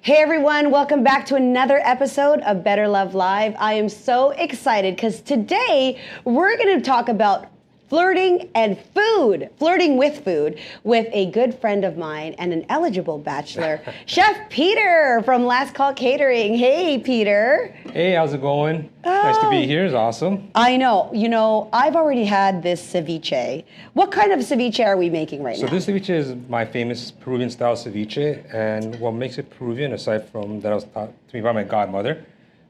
Hey everyone, welcome back to another episode of Better Love Live. I am so excited because today we're going to talk about flirting and food, flirting with food, with a good friend of mine and an eligible bachelor, Chef Peter from Last Call Catering. Hey, Peter. Hey, how's it going? Nice to be here. It's awesome. I know. You know, I've already had this ceviche. What kind of ceviche are we making right now? So this ceviche is my famous Peruvian style ceviche, and what makes it Peruvian, aside from that, was taught to me by my godmother.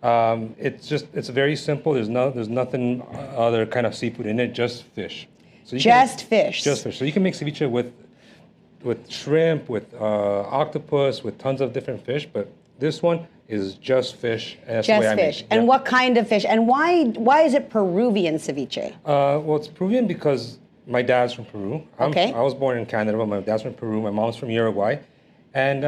It's very simple. There's nothing other kind of seafood in it, just fish. So Just fish. So you can make ceviche with shrimp, with octopus, with tons of different fish, but this one is just fish. And that's the way I make it. And yeah. what kind of fish? And why is it Peruvian ceviche? Well, it's Peruvian because my dad's from Peru. Okay. I was born in Canada, but my dad's from Peru. My mom's from Uruguay. And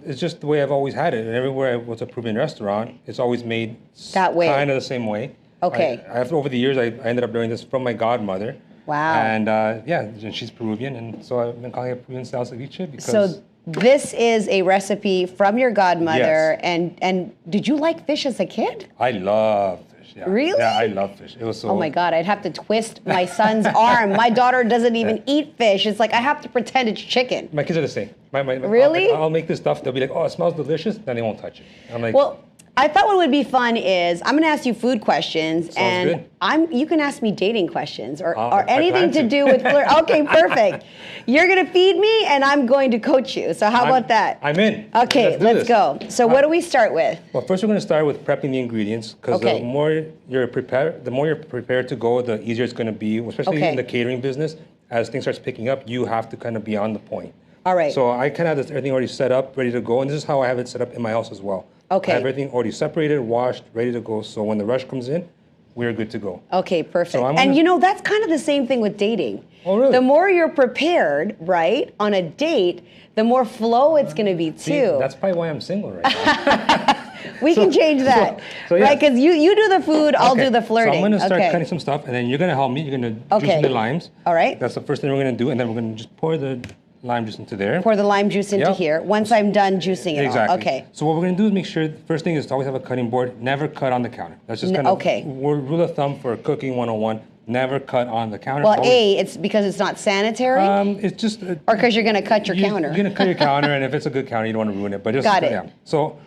it's just the way I've always had it. And everywhere I was a Peruvian restaurant, it's always made that way, kind of the same way. Okay. Over the years, I ended up learning this from my godmother. Wow. And and she's Peruvian, and so I've been calling it Peruvian style ceviche because. So this is a recipe from your godmother, yes. and did you like fish as a kid? I love fish. Yeah. Really? Yeah, I love fish. It was so. Oh my God, I'd have to twist my son's arm. My daughter doesn't even eat fish. It's like I have to pretend it's chicken. My kids are the same. Really? I'll make this stuff. They'll be like, "Oh, it smells delicious," then they won't touch it. I'm like, well, I thought what would be fun is I'm going to ask you food questions, Sounds and you can ask me dating questions or I anything to do with flirt. Okay, perfect. You're going to feed me, and I'm going to coach you. So how about that? I'm in. Okay, let's go. So what do we start with? Well, first we're going to start with prepping the ingredients because the more you're prepared to go, the easier it's going to be, especially in the catering business. As things starts picking up, you have to kind of be on the point. All right. So I kind of have everything already set up, ready to go, and this is how I have it set up in my house as well. Okay. I have everything already separated, washed, ready to go. So when the rush comes in, we're good to go. Okay, perfect. So and you know, that's kind of the same thing with dating. Oh, really? The more you're prepared, right, on a date, the more flow it's going to be too. See, that's probably why I'm single right now. We can change that, right? Because you do the food, I'll do the flirting. So I'm going to start cutting some stuff, and then you're going to help me. You're going to juice in the limes. All right. That's the first thing we're going to do, and then we're going to just pour the lime juice into there. Pour the lime juice into here once I'm done juicing it exactly. all. Okay. So what we're going to do is make sure, the first thing is to always have a cutting board. Never cut on the counter. That's just kind of rule of thumb for cooking 101. Never cut on the counter. Well, it's because it's not sanitary? It's just... or because you're going to cut your counter? You're going to cut your counter, and if it's a good counter, you don't want to ruin it. But just, got it. Yeah. So,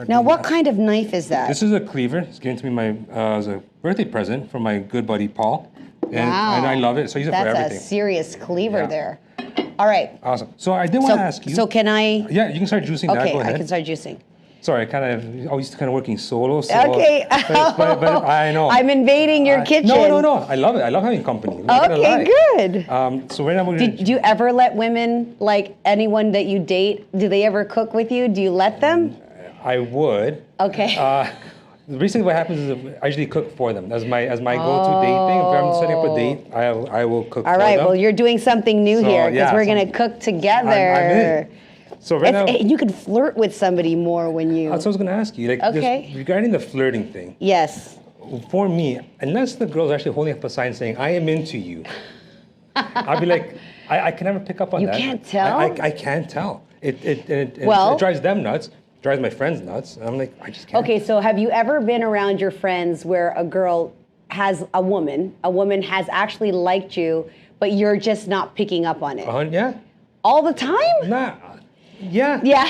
now, what kind of knife is that? This is a cleaver. It's given to me as a birthday present from my good buddy, Paul. And I love it, so I use it for everything. That's a serious cleaver there. All right. Awesome. So I did want to ask you. So can I? Yeah, you can start juicing that. Go ahead. I can start juicing. Sorry, I was kind of working solo. So, okay. But I know. I'm invading your kitchen. No. I love it. I love having company. Okay, good. So right now we're do you ever let women, like anyone that you date, do they ever cook with you? Do you let them? I would. Okay. Recently, what happens is I usually cook for them as my go-to date thing. If I'm setting up a date, I will cook for them. All right, well, you're doing something new here because we're going to cook together. I'm in. So right now, you can flirt with somebody more when you... That's what I was going to ask you. Regarding the flirting thing. Yes. For me, unless the girl's actually holding up a sign saying, I am into you, I'll be like, I can never pick up on that. You can't tell? I can't tell. It drives them nuts. Drives my friends nuts. And I'm like, I just can't. Okay, so have you ever been around your friends where a girl has a woman has actually liked you, but you're just not picking up on it? Yeah. All the time? Nah. Yeah. Yeah.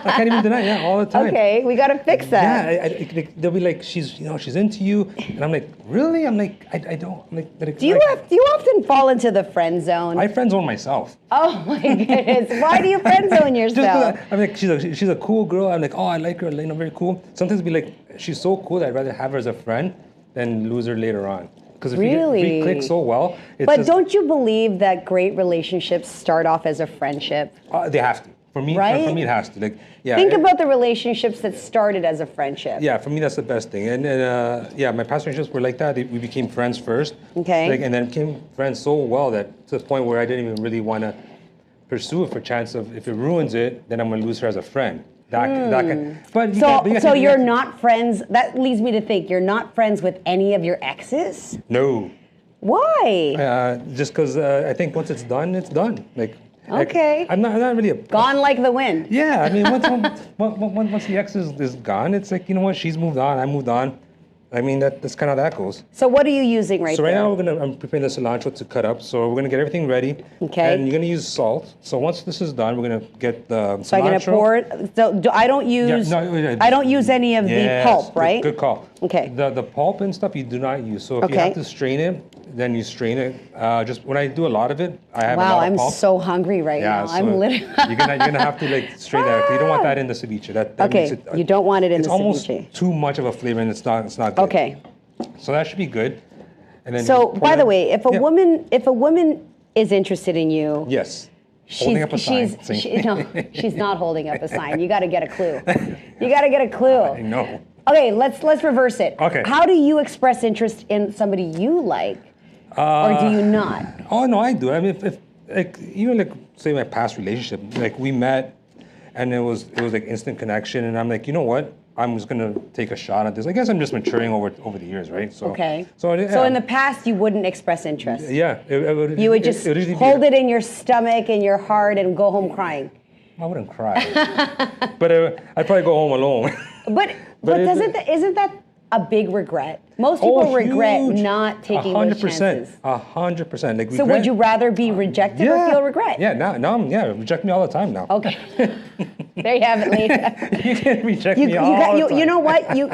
I can't even deny it. Yeah, all the time. Okay, we got to fix that. Yeah, they'll be like, she's into you, and I'm like, really? I'm like, I don't. I'm like, do you often fall into the friend zone? I friend zone myself. Oh my goodness! Why do you friend zone yourself? I'm like, she's a cool girl. I'm like, oh, I like her. Very cool. Sometimes be like, she's so cool that I'd rather have her as a friend than lose her later on. Because if we click so well, but don't you believe that great relationships start off as a friendship? They have to. For me, right? For me, it has to. Think about the relationships that started as a friendship. Yeah, for me, that's the best thing. And my past relationships were like that. We became friends first. Okay. And then became friends so well that to the point where I didn't even really want to pursue it for chance of if it ruins it, then I'm going to lose her as a friend. So you're not friends. That leads me to think you're not friends with any of your exes? No. Why? Just because I think once it's done, it's done. Okay. I'm not really a... Gone like the wind. Yeah, I mean, once the ex is gone, it's like, you know what, she's moved on, I moved on. I mean, that's kind of how that goes. So what are you using right So right there? now I'm preparing the cilantro to cut up. So we're gonna get everything ready. Okay. And you're gonna use salt. So once this is done, we're gonna get the cilantro. So I'm gonna pour it. So I don't use. I don't use any of the pulp, right? Good call. Okay. The pulp and stuff you do not use. So if you have to strain it, then you strain it. Just when I do a lot of it, I have a lot of pulp. Wow, I'm so hungry right now. So I'm literally. you're gonna have to like strain that. You don't want that in the ceviche. That okay. Makes it, you don't want it in the ceviche. It's almost too much of a flavor, and it's not good. Okay. So that should be good. And then so by the way, if a woman is interested in you, yes, holding up a sign. She's not holding up a sign. You got to get a clue. You got to get a clue. I know. Okay, let's reverse it. Okay. How do you express interest in somebody you like, or do you not? Oh no, I do. I mean, if like even like say my past relationship, like we met, and it was like instant connection, and I'm like, you know what? I'm just gonna take a shot at this. I guess I'm just maturing over the years, right? So okay. So in the past, you wouldn't express interest. Yeah, you would just hold it in your stomach and your heart and go home crying. I wouldn't cry, but I'd probably go home alone. But isn't that a big regret? Most people regret not taking those chances. 100%. Like, so would you rather be rejected or feel regret? Yeah, now reject me all the time now. Okay. There you have it, ladies. You can reject me all the time. You know what? You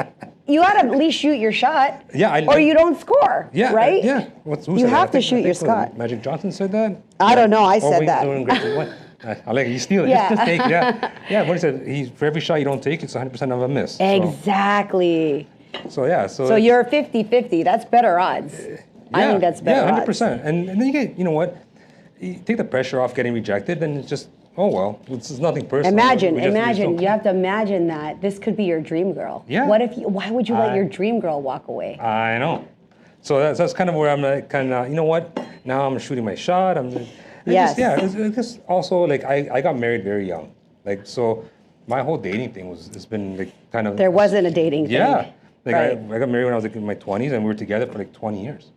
got to at least shoot your shot. Yeah. Or you don't score. Yeah. Right? Yeah. You have to shoot your shot. Magic Johnson said that? I don't know. I said that. I like it. You steal it. Yeah. Just take it. Yeah. What he said, for every shot you don't take, it's 100% of a miss. Exactly. So yeah. So you're 50-50. That's better odds. I think that's better odds. 100%. And then you get, you know what? You take the pressure off getting rejected, then it's just, oh well, it's nothing personal. Imagine. You have to imagine that this could be your dream girl. Yeah. Why would you let your dream girl walk away? I know. So that's kind of where I'm like, kind of, you know what? Now I'm shooting my shot. It's just also like I got married very young. Like, so my whole dating thing it's been like kind of. There wasn't a dating thing. Yeah. Like right. I got married when I was like in my 20s, and we were together for like 20 years.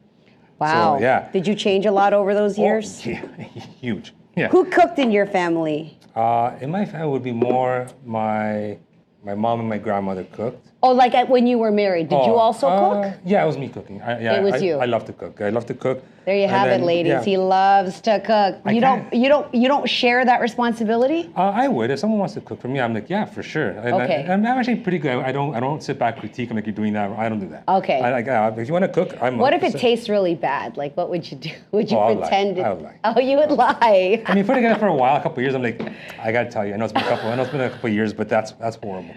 Wow. So, yeah. Did you change a lot over those years? Yeah, huge. Yeah. Who cooked in your family? In my family would be more my mom and my grandmother cooked. Oh, like when you were married, did you also cook? Yeah, it was me cooking. It was you. I love to cook. I love to cook. There you have it, ladies. Yeah. He loves to cook. You don't share that responsibility? I would. If someone wants to cook for me, I'm like, yeah, for sure. Okay. I'm actually pretty good. I don't sit back critique. I'm like, you're doing that. I don't do that. Okay. If you want to cook, I'm. What if it tastes really bad? Like, what would you do? Would you pretend? I would lie. Oh, you would lie. I mean, putting it for a while, a couple of years, I'm like, I gotta tell you, I know it's been a couple of years, but that's horrible.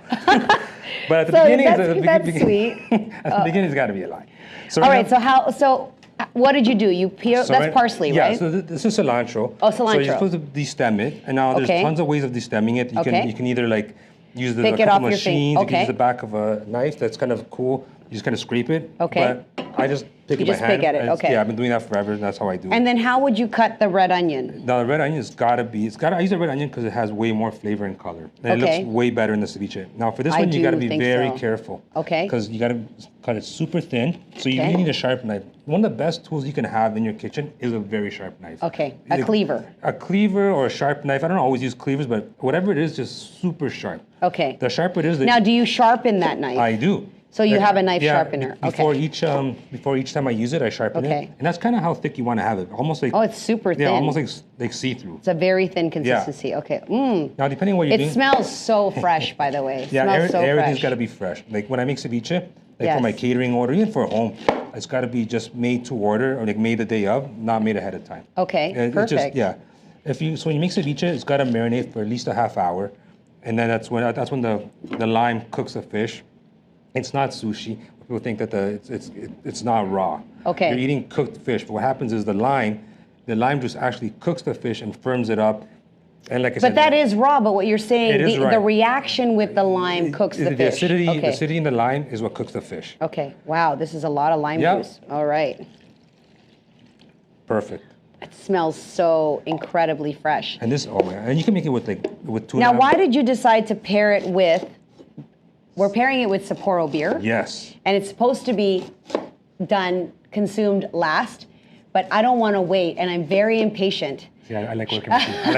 But at the beginning, that's sweet. At the beginning, it's got to be a lie. So all right. So what did you do? You peel. That's parsley, right? Yeah. So this is cilantro. Oh, cilantro. So you're supposed to destem it, and now there's tons of ways of destemming it. You can either like use the machine. You can use the back of a knife. That's kind of cool. You just kind of scrape it. Okay. But I just pick it by hand. You just pick at it. Okay. Yeah, I've been doing that forever, and that's how I do it. And then how would you cut the red onion? Now the red onion I use the red onion because it has way more flavor and color. And it looks way better in the ceviche. Now for this one, you got to be very careful. Okay. Because you got to cut it super thin. So you really need a sharp knife. One of the best tools you can have in your kitchen is a very sharp knife. Okay. A cleaver. A cleaver or a sharp knife. I don't always use cleavers, but whatever it is, just super sharp. Okay. The sharper it is. Now, do you sharpen that knife? I do. So you have a knife sharpener. Before each time I use it, I sharpen it, and that's kind of how thick you want to have it. Almost like it's super thin. Yeah, almost like see-through. It's a very thin consistency. Yeah. Okay. Now, depending on what you're doing, it smells so fresh. By the way, everything's got to be fresh. Like when I make ceviche, for my catering order, even for home, it's got to be just made to order or like made the day of, not made ahead of time. Okay. Perfect. So when you make ceviche, it's got to marinate for at least a half hour, and then that's when the lime cooks the fish. It's not sushi. People think that it's not raw. Okay. You're eating cooked fish, but what happens is the lime juice actually cooks the fish and firms it up. And like I said, but that is raw. But what you're saying, the reaction with the lime cooks the fish. The acidity in the lime is what cooks the fish. Okay. Wow. This is a lot of lime juice. All right. Perfect. It smells so incredibly fresh. And and you can make it with tuna. Now, why did you decide to pair it with? We're pairing it with Sapporo beer. Yes. And it's supposed to be consumed last, but I don't want to wait, and I'm very impatient. See, I like working with you. I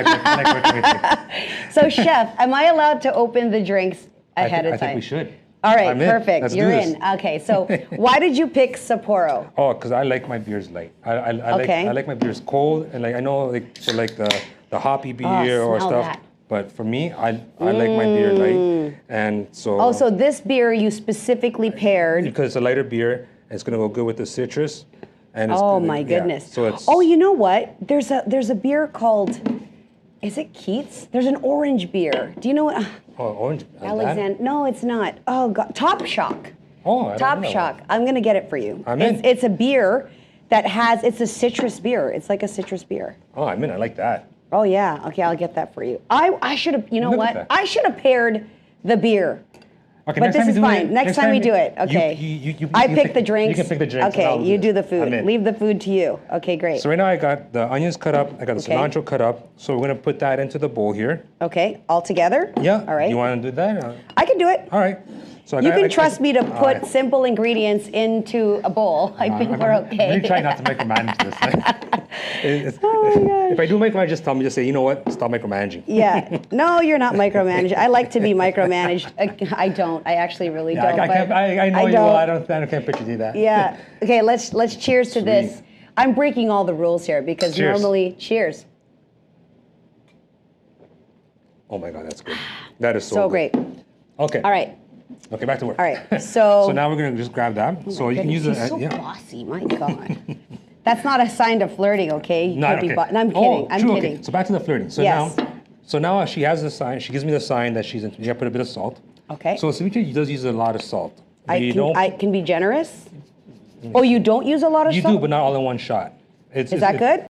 like working with you. So, chef, am I allowed to open the drinks ahead of time? I think we should. All right, I'm in. perfect. Let's You're do this. in. Okay, so why did you pick Sapporo? Oh, because I like my beers light. I like my beers cold, and I know the hoppy beer or smell stuff. that. But for me, I like my beer light, and so. Oh, so this beer you specifically paired. Because it's a lighter beer, and it's gonna go good with the citrus. And it's Oh good, my goodness. Yeah, so it's. Oh, you know what? There's a beer called. Is it Keats? There's an orange beer. Do you know what? Oh, orange. Alexander. No, it's not. Oh God. Top Shock. Oh, I Top don't know. Shock. I'm gonna get it for you. I'm in. It's a beer that has. It's a citrus beer. It's like a citrus beer. Oh, I'm in. I like that. Oh yeah. Okay, I'll get that for you. I should have. You know Look what? at that. I should have paired the beer. Okay, But next this time is we do fine. it- Next time we do it. Okay. I pick the drinks. You can pick the drinks. and Okay, I'll do you this. do the food. I'm in. Leave the food to you. Okay, great. So right now I got the onions cut up. I got the Okay. cilantro cut up. So we're gonna put that into the bowl here. Okay, all together? Yeah. All right. You want to do that? I can do it. All right. So You can trust me to all put right. simple ingredients into a bowl. I think we're I'm okay. really trying not to micromanage this. Oh my gosh. If I do micromanage, just tell me. Just say, you know what? Stop micromanaging. Yeah. No, you're not micromanaged. I like to be micromanaged. I don't. I actually really Yeah, don't. I can't. but I know you don't. well. I can't picture you do that. Yeah. Okay, let's cheers to this. Sweet. I'm breaking all the rules here because Cheers. normally, cheers. Oh my God, that's good. That is so So good. great. Okay. All right. Okay, back to work. All right. So So now we're gonna just grab that. So you can use it. He's so Yeah. bossy. My God. That's not a sign of flirting, okay? You No, can't be okay. no, I'm kidding. I'm true, kidding. Okay. So back to the flirting. So Yes. now she has the sign. She gives me the sign that she's. You put a bit of salt. Okay. So ceviche does use a lot of salt. I can be generous. Oh, you don't use a lot of You salt? do, but not all in one shot. Is that good?